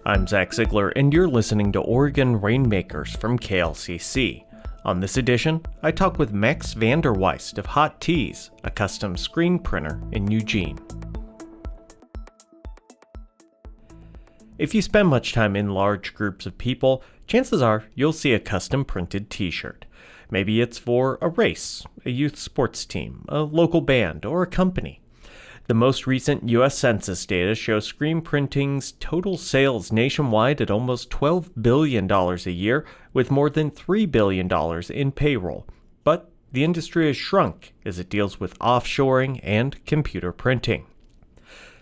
I'm Zach Ziegler, and you're listening to Oregon Rainmakers from KLCC. On this edition, I talk with Max Vanderweist of Hot Tees, a custom screen printer in Eugene. If you spend much time in large groups of people, chances are you'll see a custom printed t-shirt. Maybe it's for a race, a youth sports team, a local band, or a company. The most recent U.S. Census data shows screen printing's total sales nationwide at almost $12 billion a year, with more than $3 billion in payroll. But the industry has shrunk as it deals with offshoring and computer printing.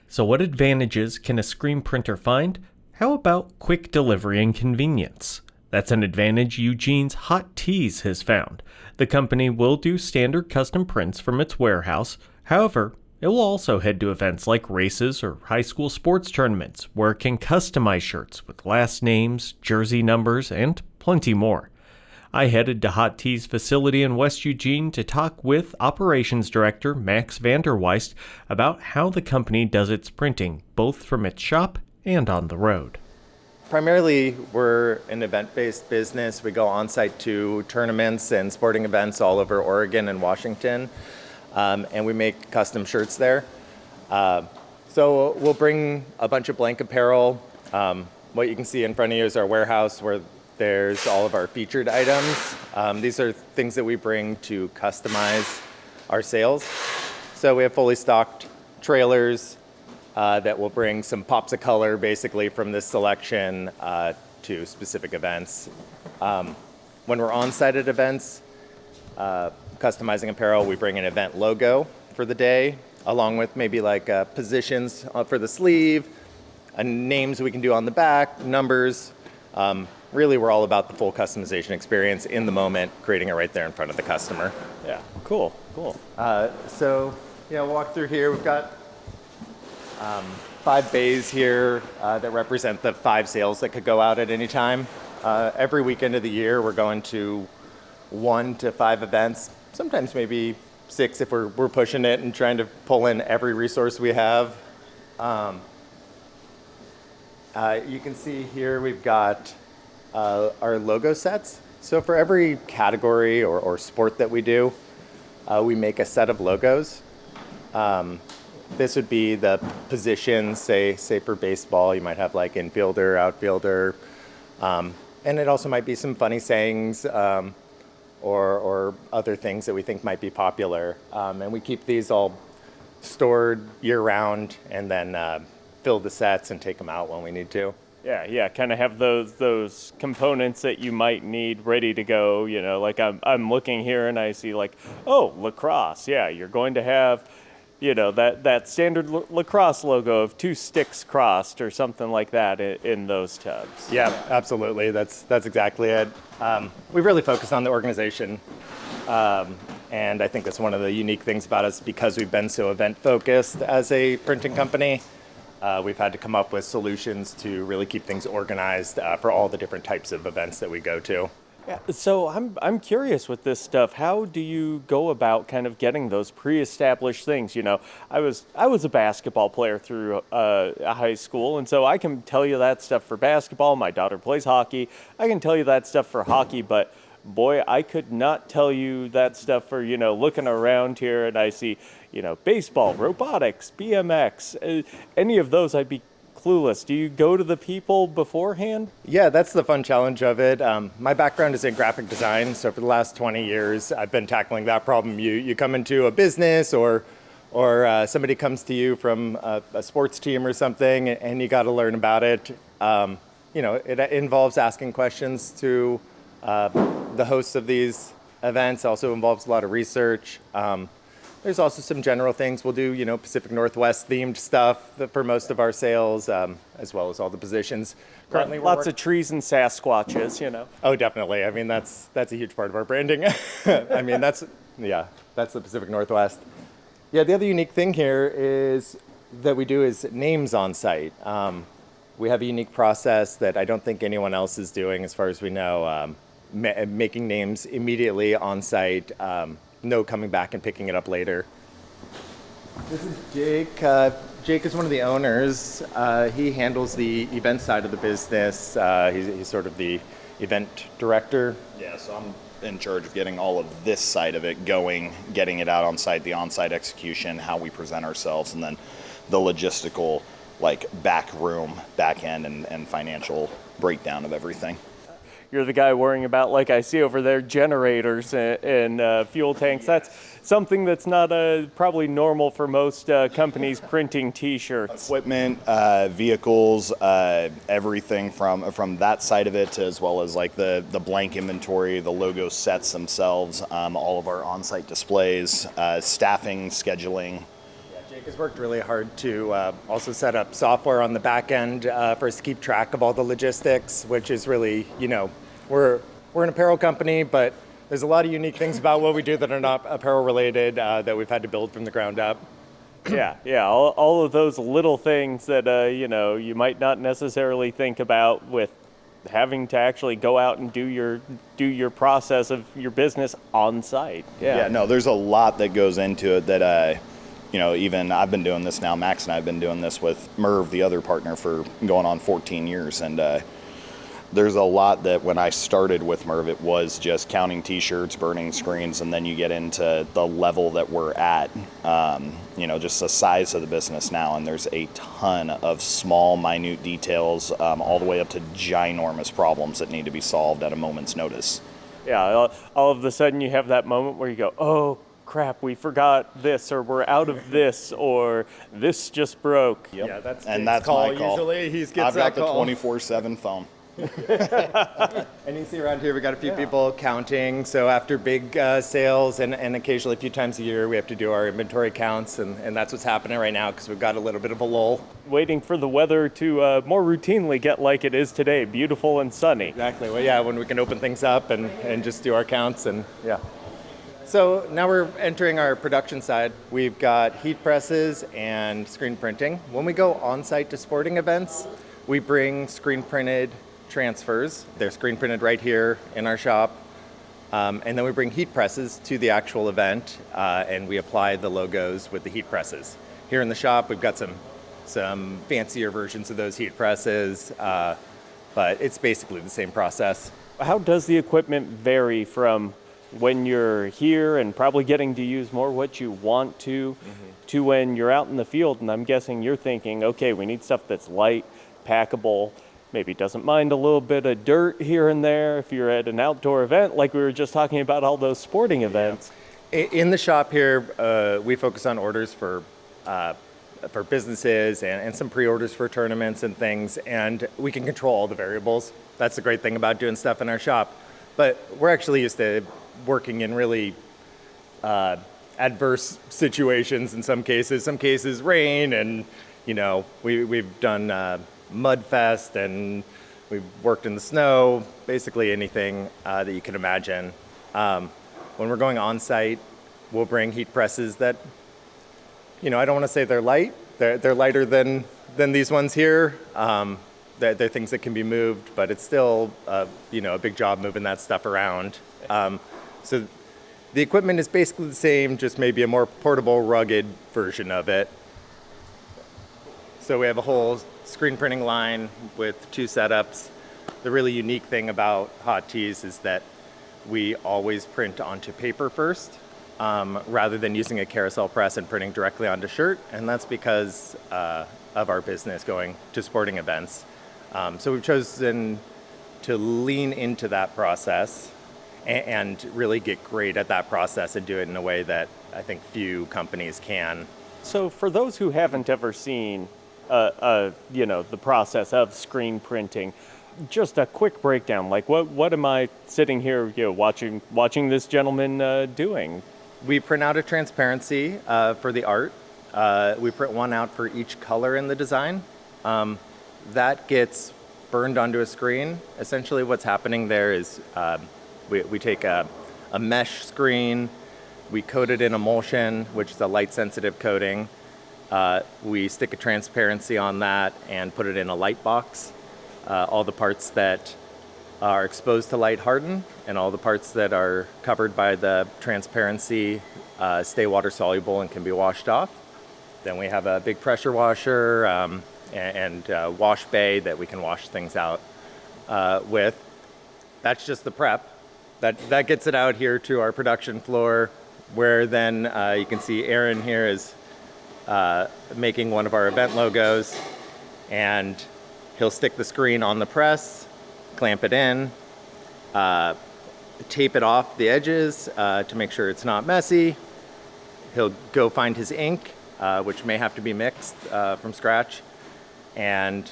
So what advantages can a screen printer find? How about quick delivery and convenience? That's an advantage Eugene's Hot Tees has found. The company will do standard custom prints from its warehouse. However, it will also head to events like races or high school sports tournaments where it can customize shirts with last names, jersey numbers, and plenty more. I headed to Hot Tees facility in West Eugene to talk with Operations Director Max Vanderweist about how the company does its printing, both from its shop and on the road. Primarily, we're an event-based business. We go on-site to tournaments and sporting events all over Oregon and Washington. And we make custom shirts there. So we'll bring a bunch of blank apparel. What you can see in front of you is our warehouse where there's all of our featured items. These are things that we bring to customize our sales. So we have fully stocked trailers that will bring some pops of color basically from this selection to specific events. When we're on site at events, customizing apparel, we bring an event logo for the day, along with maybe like positions for the sleeve, names we can do on the back, numbers. Really, we're all about the full customization experience in the moment, creating it right there in front of the customer. Yeah, cool. So, we'll walk through here. We've got 5 bays here that represent the 5 sales that could go out at any time. Every weekend of the year, we're going to 1 to 5 events. Sometimes maybe 6 if we're pushing it and trying to pull in every resource we have. You can see here we've got our logo sets. So for every category or sport that we do, we make a set of logos. This would be the positions, say for baseball, you might have like infielder, outfielder, and it also might be some funny sayings, or other things that we think might be popular. And we keep these all stored year-round and then fill the sets and take them out when we need to. Yeah, kind of have those components that you might need ready to go. Like I'm looking here and I see like, oh, lacrosse. Yeah, you're going to have, that standard lacrosse logo of 2 sticks crossed or something like that in those tubs. Yeah, absolutely. That's exactly it. We really focus on the organization. And I think that's one of the unique things about us because we've been so event focused as a printing company. We've had to come up with solutions to really keep things organized for all the different types of events that we go to. Yeah, so I'm curious with this stuff. How do you go about kind of getting those pre-established things? I was a basketball player through high school, and so I can tell you that stuff for basketball. My daughter plays hockey. I can tell you that stuff for hockey, but boy, I could not tell you that stuff for, looking around here and I see, baseball, robotics, BMX, any of those I'd be clueless. Do you go to the people beforehand? Yeah, that's the fun challenge of it. My background is in graphic design, so for the last 20 years, I've been tackling that problem. You come into a business or somebody comes to you from a sports team or something, and you got to learn about it. It involves asking questions to the hosts of these events. Also involves a lot of research. There's also some general things. We'll do, Pacific Northwest themed stuff for most of our sales, as well as all the positions. Currently, lots of trees and Sasquatches, Oh, definitely. I mean, that's a huge part of our branding. I mean, that's the Pacific Northwest. Yeah, the other unique thing here is that we do is names on site. We have a unique process that I don't think anyone else is doing, as far as we know, making names immediately on site. No coming back and picking it up later. This is Jake. Jake is one of the owners. He handles the event side of the business. He's sort of the event director. Yeah, so I'm in charge of getting all of this side of it going, getting it out on site, the on-site execution, how we present ourselves, and then the logistical, like back room, back end, and financial breakdown of everything. You're the guy worrying about, like I see over there, generators and fuel tanks. That's something that's not probably normal for most companies printing T-shirts. Equipment, vehicles, everything from that side of it, as well as like the blank inventory, the logo sets themselves, all of our on-site displays, staffing, scheduling. Jake has worked really hard to also set up software on the back end for us to keep track of all the logistics, which is really, we're an apparel company, but there's a lot of unique things about what we do that are not apparel related that we've had to build from the ground up. Yeah, all of those little things that, you might not necessarily think about with having to actually go out and do your process of your business on site. Yeah, no, there's a lot that goes into it that, even I've been doing this now, Max and I have been doing this with Merv, the other partner, for going on 14 years. And there's a lot that when I started with Merv, it was just counting T-shirts, burning screens, and then you get into the level that we're at, just the size of the business now. And there's a ton of small, minute details, all the way up to ginormous problems that need to be solved at a moment's notice. Yeah, all of a sudden you have that moment where you go, oh, crap, we forgot this, or we're out of this, or this just broke. Yep. Yeah, that's my call. Usually he gets I've got that call. the 24/7 phone. And you see around here, we got a few people counting. So after big sales and occasionally a few times a year, we have to do our inventory counts. And that's what's happening right now because we've got a little bit of a lull. Waiting for the weather to more routinely get like it is today, beautiful and sunny. Exactly. Well, yeah, when we can open things up and just do our counts and yeah. So now we're entering our production side. We've got heat presses and screen printing. When we go on site to sporting events, we bring screen printed transfers. They're screen printed right here in our shop. And then we bring heat presses to the actual event and we apply the logos with the heat presses. Here in the shop, we've got some fancier versions of those heat presses, but it's basically the same process. How does the equipment vary from when you're here and probably getting to use more what you want to when you're out in the field? And I'm guessing you're thinking, okay, we need stuff that's light, packable, maybe doesn't mind a little bit of dirt here and there if you're at an outdoor event like we were just talking about all those sporting events. In the shop here, we focus on orders for businesses and some pre-orders for tournaments and things, and we can control all the variables. That's the great thing about doing stuff in our shop. But we're actually used to working in really adverse situations in some cases rain, and we've done Mudfest, and we've worked in the snow, basically anything that you can imagine. When we're going on site, we'll bring heat presses that, I don't want to say they're light. They're lighter than these ones here. They're things that can be moved, but it's still a big job moving that stuff around. So the equipment is basically the same, just maybe a more portable, rugged version of it. So we have a whole screen printing line with 2 setups. The really unique thing about Hot Tees is that we always print onto paper first, rather than using a carousel press and printing directly onto shirt. And that's because of our business going to sporting events. So we've chosen to lean into that process and really get great at that process and do it in a way that I think few companies can. So for those who haven't ever seen, the process of screen printing, just a quick breakdown. Like what am I sitting here, watching this gentleman doing? We print out a transparency for the art. We print one out for each color in the design. That gets burned onto a screen. Essentially what's happening there is we take a mesh screen, we coat it in emulsion, which is a light-sensitive coating. We stick a transparency on that and put it in a light box. All the parts that are exposed to light harden, and all the parts that are covered by the transparency stay water soluble and can be washed off. Then we have a big pressure washer and wash bay that we can wash things out with. That's just the prep. That gets it out here to our production floor, where then you can see Aaron here is making one of our event logos, and he'll stick the screen on the press, clamp it in, tape it off the edges to make sure it's not messy. He'll go find his ink, which may have to be mixed from scratch, and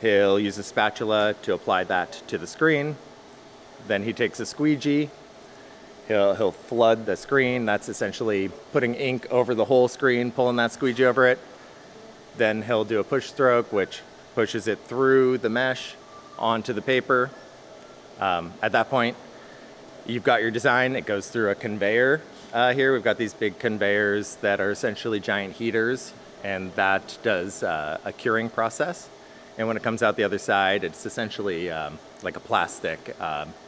he'll use a spatula to apply that to the screen. Then he takes a squeegee. He'll flood the screen. That's essentially putting ink over the whole screen, pulling that squeegee over it. Then he'll do a push stroke, which pushes it through the mesh onto the paper. At that point, you've got your design. It goes through a conveyor. Here we've got these big conveyors that are essentially giant heaters, and that does a curing process. And when it comes out the other side, it's essentially like a plastic.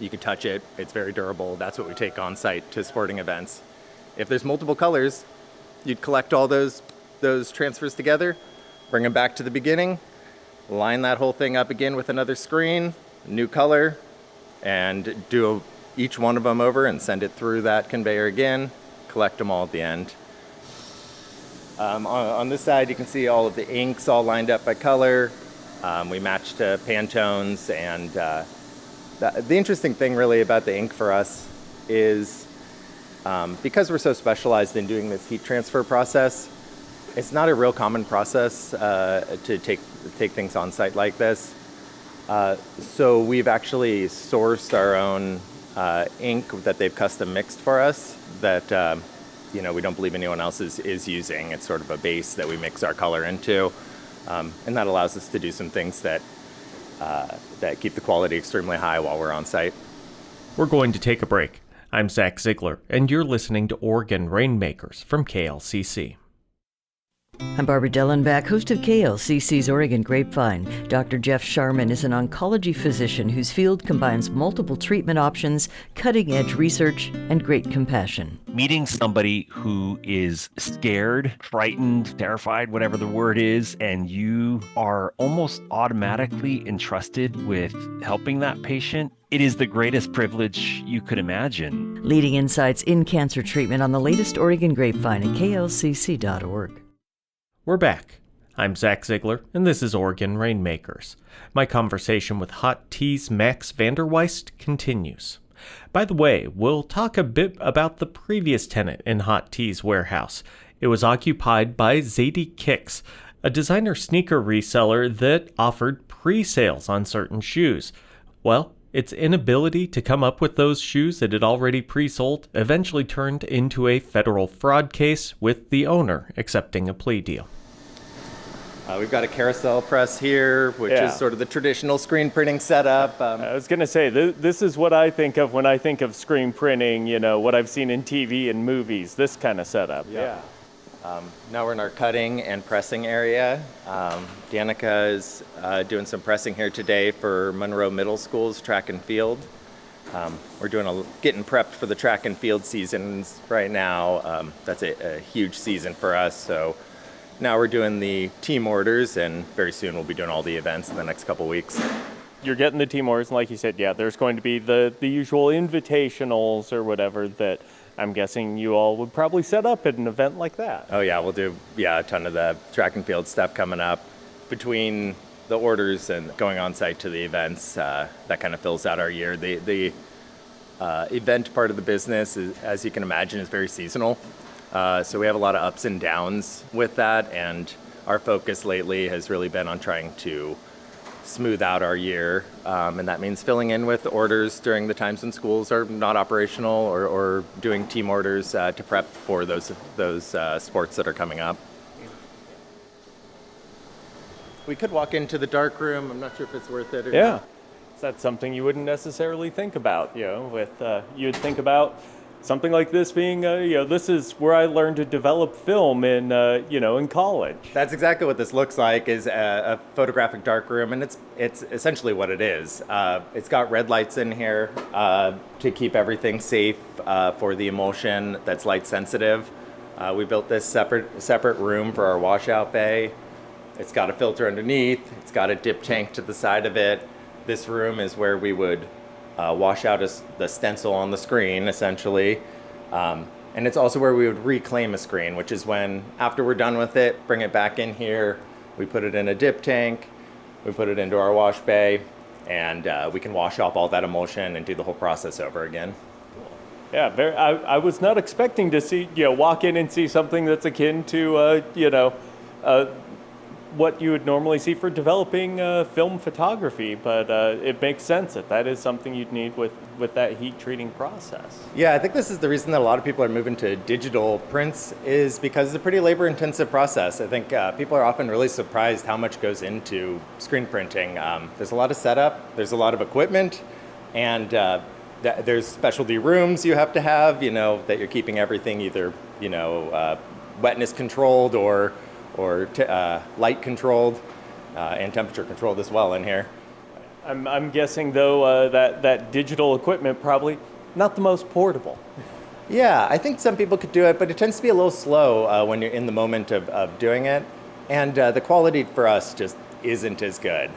You can touch it. It's very durable. That's what we take on site to sporting events. If there's multiple colors, you'd collect all those transfers together, bring them back to the beginning, line that whole thing up again with another screen, new color, and do each one of them over and send it through that conveyor again, collect them all at the end. On this side, you can see all of the inks all lined up by color. We match to Pantones, and the interesting thing really about the ink for us is because we're so specialized in doing this heat transfer process, it's not a real common process to take things on site like this. So we've actually sourced our own ink that they've custom mixed for us that we don't believe anyone else is using. It's sort of a base that we mix our color into. And that allows us to do some things that keep the quality extremely high while we're on site. We're going to take a break. I'm Zach Ziegler, and you're listening to Oregon Rainmakers from KLCC. I'm Barbara Dellenbach, host of KLCC's Oregon Grapevine. Dr. Jeff Sharman is an oncology physician whose field combines multiple treatment options, cutting-edge research, and great compassion. Meeting somebody who is scared, frightened, terrified, whatever the word is, and you are almost automatically entrusted with helping that patient, it is the greatest privilege you could imagine. Leading insights in cancer treatment on the latest Oregon Grapevine at klcc.org. We're back. I'm Zach Ziegler, and this is Oregon Rainmakers. My conversation with Hot Tea's Max Vanderweist continues. By the way, we'll talk a bit about the previous tenant in Hot Tea's warehouse. It was occupied by Zadie Kicks, a designer sneaker reseller that offered pre-sales on certain shoes. Well, its inability to come up with those shoes that it already pre-sold eventually turned into a federal fraud case, with the owner accepting a plea deal. We've got a carousel press here, which is sort of the traditional screen printing setup. I was going to say, this is what I think of when I think of screen printing, what I've seen in TV and movies, this kind of setup. Yeah. Now we're in our cutting and pressing area. Danica is doing some pressing here today for Monroe Middle School's track and field. We're getting prepped for the track and field seasons right now. That's a huge season for us. So now we're doing the team orders, and very soon we'll be doing all the events in the next couple weeks. You're getting the team orders, and like you said, there's going to be the usual invitationals or whatever that I'm guessing you all would probably set up at an event like that. Oh yeah, we'll do a ton of the track and field stuff coming up. Between the orders and going on site to the events, that kind of fills out our year. The event part of the business, as you can imagine, is very seasonal. So we have a lot of ups and downs with that, and our focus lately has really been on trying to smooth out our year, and that means filling in with orders during the times when schools are not operational, or doing team orders to prep for those sports that are coming up. We could walk into the dark room. I'm not sure if it's worth it or not. That's something you wouldn't necessarily think about, you'd think about something like this being, this is where I learned to develop film in college. That's exactly what this looks like, is a photographic darkroom, and it's essentially what it is. It's got red lights in here to keep everything safe for the emulsion that's light sensitive. We built this separate room for our washout bay. It's got a filter underneath. It's got a dip tank to the side of it. This room is where we would wash out the stencil on the screen, essentially. And it's also where we would reclaim a screen, which is when, after we're done with it, bring it back in here. We put it in a dip tank. We put it into our wash bay, and we can wash off all that emulsion and do the whole process over again. Yeah, I was not expecting to see, walk in and see something that's akin to, what you would normally see for developing film photography, but it makes sense that is something you'd need with that heat treating process. Yeah, I think this is the reason that a lot of people are moving to digital prints, is because it's a pretty labor intensive process. I think people are often really surprised how much goes into screen printing. There's a lot of setup, there's a lot of equipment, and there's specialty rooms you have to have, that you're keeping everything either, wetness controlled or light controlled and temperature controlled as well in here. I'm guessing though that digital equipment probably not the most portable. Yeah, I think some people could do it, but it tends to be a little slow when you're in the moment of doing it, and the quality for us just isn't as good.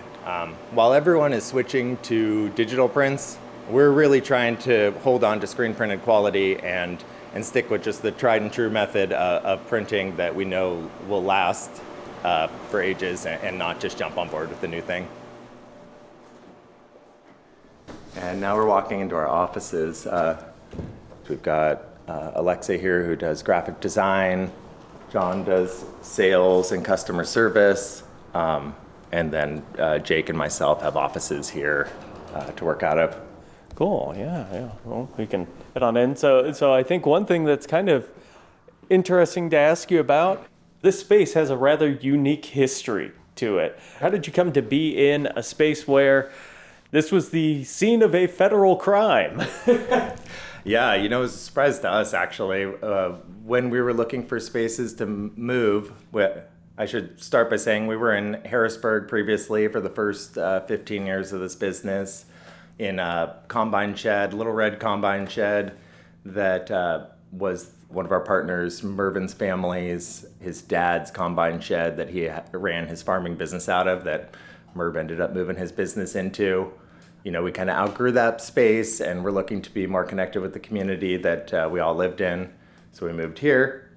While everyone is switching to digital prints, we're really trying to hold on to screen printed quality and stick with just the tried and true method of printing that we know will last for ages, and not just jump on board with the new thing. And now we're walking into our offices. We've got Alexa here, who does graphic design. John does sales and customer service. And then Jake and myself have offices here to work out of. Cool. Yeah. Well, we can head on in. So I think one thing that's kind of interesting to ask you about, this space has a rather unique history to it. How did you come to be in a space where this was the scene of a federal crime? Yeah, it was a surprise to us, actually. When we were looking for spaces to move, I should start by saying we were in Harrisburg previously for the first 15 years of this business, in a combine shed, little red combine shed that was one of our partners, Mervin's family's, his dad's combine shed that he ran his farming business out of, that Merv ended up moving his business into. We kind of outgrew that space, and we're looking to be more connected with the community that we all lived in. So we moved here.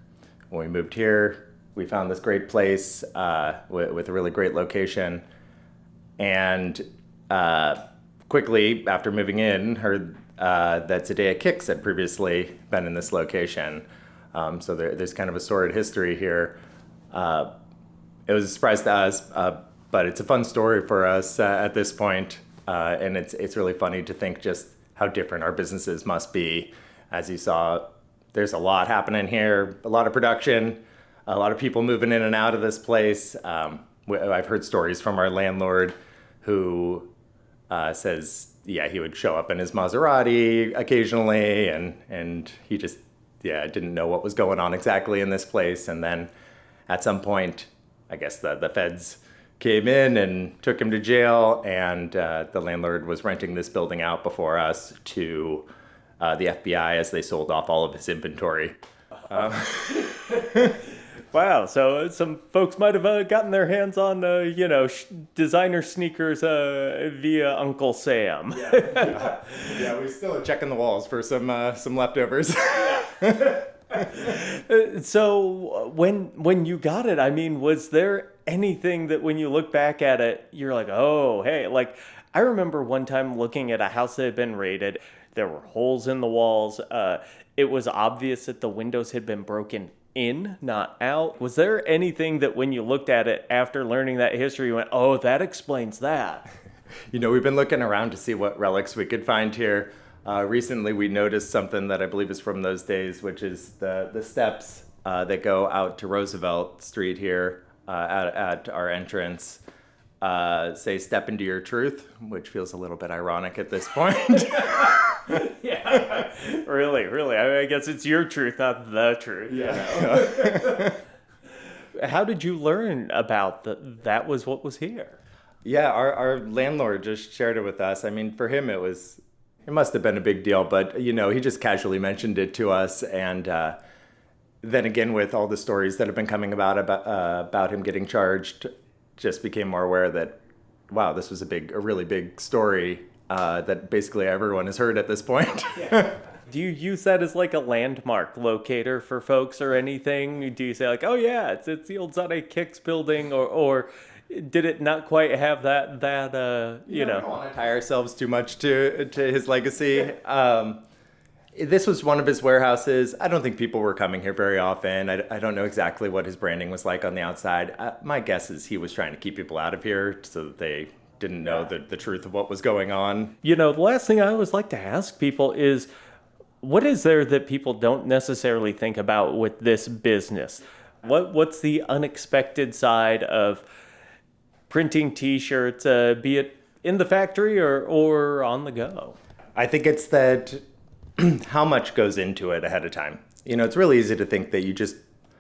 When we moved here, we found this great place with a really great location. And quickly, after moving in, heard that Zedea Kicks had previously been in this location. So there's kind of a sordid history here. It was a surprise to us, but it's a fun story for us at this point. And it's really funny to think just how different our businesses must be. As you saw, there's a lot happening here, a lot of production, a lot of people moving in and out of this place. I've heard stories from our landlord who says, he would show up in his Maserati occasionally, and he just, didn't know what was going on exactly in this place. And then at some point, I guess the feds came in and took him to jail, and the landlord was renting this building out before us to the FBI as they sold off all of his inventory. Wow, so some folks might have gotten their hands on, designer sneakers via Uncle Sam. Yeah, we still are checking the walls for some leftovers. So when you got it, was there anything that when you look back at it, you're like, oh, hey, like I remember one time looking at a house that had been raided. There were holes in the walls. It was obvious that the windows had been broken in, not out. Was there anything that when you looked at it after learning that history, you went, oh, that explains that? We've been looking around to see what relics we could find here. Recently, we noticed something that I believe is from those days, which is the steps that go out to Roosevelt Street here at our entrance. Say, step into your truth, which feels a little bit ironic at this point. Yeah, really. I guess it's your truth, not the truth. Yeah. How did you learn about that was what was here? Yeah, our landlord just shared it with us. For him, it must have been a big deal, but he just casually mentioned it to us, and then again, with all the stories that have been coming about him getting charged, just became more aware that, wow, this was a really big story that basically everyone has heard at this point. Yeah. Do you use that as like a landmark locator for folks or anything? Do you say like, oh yeah, it's the old Zade Kicks building, or did it not quite have that you know? We don't want to tie ourselves too much to his legacy. This was one of his warehouses. I don't think people were coming here very often. I don't know exactly what his branding was like on the outside. My guess is he was trying to keep people out of here so that they didn't know the truth of what was going on. You know, the last thing I always like to ask people is, what is there that people don't necessarily think about with this business? What's the unexpected side of printing T-shirts, be it in the factory or on the go? I think it's that how much goes into it ahead of time. You know, it's really easy to think that you just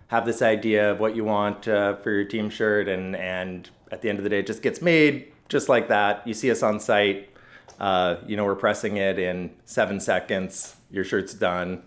have this idea of what you want for your team shirt, and at the end of the day, it just gets made just like that. You see us on site, we're pressing it in 7 seconds, your shirt's done.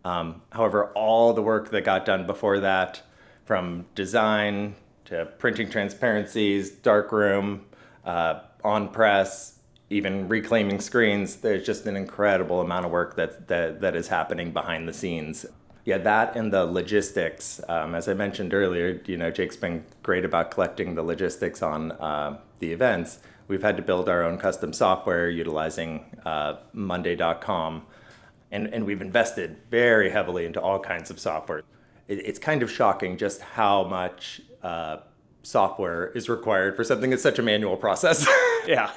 However, all the work that got done before that, from design to printing transparencies, darkroom, on press, even reclaiming screens, there's just an incredible amount of work that is happening behind the scenes. Yeah, that and the logistics. As I mentioned earlier, Jake's been great about collecting the logistics on the events. We've had to build our own custom software utilizing Monday.com, and we've invested very heavily into all kinds of software. It's kind of shocking just how much software is required for something that's such a manual process. Yeah,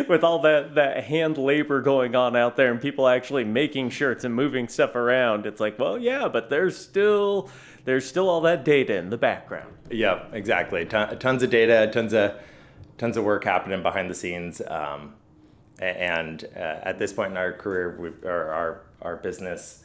with all that hand labor going on out there and people actually making shirts and moving stuff around, it's like, well, yeah, but there's still all that data in the background. Yeah, exactly. Tons of data, tons of work happening behind the scenes. And at this point in our career, our business,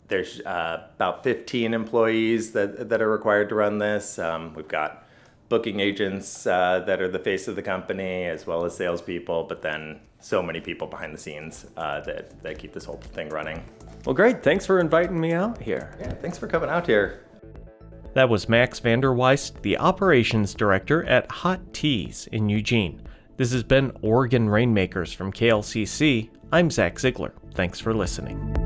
there's about 15 employees that are required to run this. We've got booking agents that are the face of the company, as well as salespeople, but then so many people behind the scenes that keep this whole thing running. Well, great. Thanks for inviting me out here. Yeah, thanks for coming out here. That was Max Vanderweist, the operations director at Hot Teas in Eugene. This has been Oregon Rainmakers from KLCC. I'm Zach Ziegler. Thanks for listening.